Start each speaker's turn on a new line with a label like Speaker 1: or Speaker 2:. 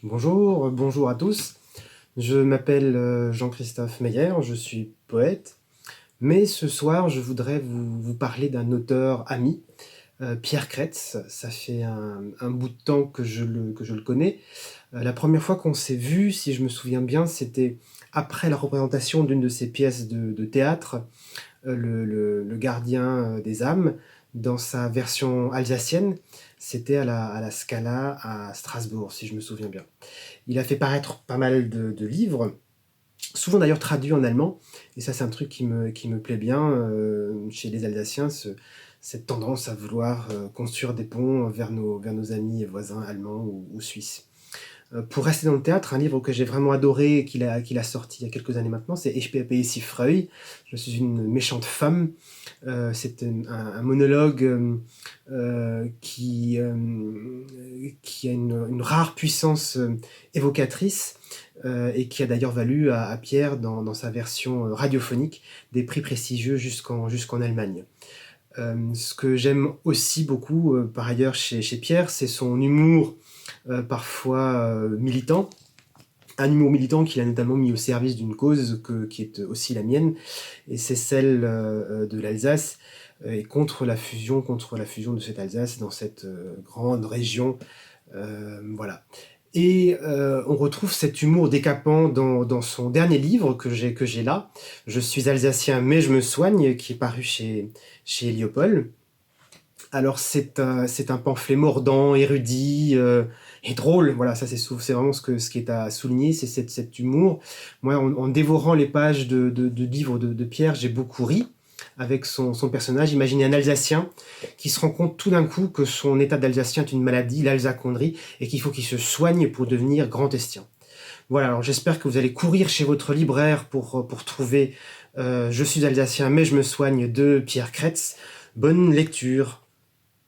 Speaker 1: Bonjour à tous. Je m'appelle Jean-Christophe Meyer, je suis poète, mais ce soir je voudrais vous parler d'un auteur ami, Pierre Kretz. Ça fait un bout de temps que je le connais. La première fois qu'on s'est vu, si je me souviens bien, c'était après la représentation d'une de ses pièces de théâtre, le gardien des âmes, dans sa version alsacienne. C'était à la Scala à Strasbourg, si je me souviens bien. Il a fait paraître pas mal de livres, souvent d'ailleurs traduits en allemand, et ça c'est un truc qui me plaît bien chez les Alsaciens, cette tendance à vouloir construire des ponts vers nos amis et voisins allemands ou suisses. Pour rester dans le théâtre, un livre que j'ai vraiment adoré et qu'il a sorti il y a quelques années maintenant, c'est Ich bin ici Freude. Je suis une méchante femme. C'est un monologue qui a une rare puissance évocatrice et qui a d'ailleurs valu à Pierre, dans sa version radiophonique, des prix prestigieux jusqu'en Allemagne. Ce que j'aime aussi beaucoup, par ailleurs, chez Pierre, c'est son humour parfois militant. Un humour militant qu'il a notamment mis au service d'une cause qui est aussi la mienne, et c'est celle de l'Alsace, et contre la fusion de cette Alsace dans cette grande région. Voilà. Et on retrouve cet humour décapant dans son dernier livre que j'ai là, Je suis alsacien mais je me soigne, qui est paru chez Heliopol. Alors c'est un pamphlet mordant, érudit et drôle. Voilà, ça c'est vraiment ce qui est à souligner, c'est cet humour. Moi, en dévorant les pages de livres de Pierre, j'ai beaucoup ri avec son personnage. Imaginez un Alsacien qui se rend compte tout d'un coup que son état d'Alsacien est une maladie, l'alsacondrie, et qu'il faut qu'il se soigne pour devenir grand Estien. Voilà, alors j'espère que vous allez courir chez votre libraire pour trouver Je suis alsacien mais je me soigne de Pierre Kretz. Bonne lecture.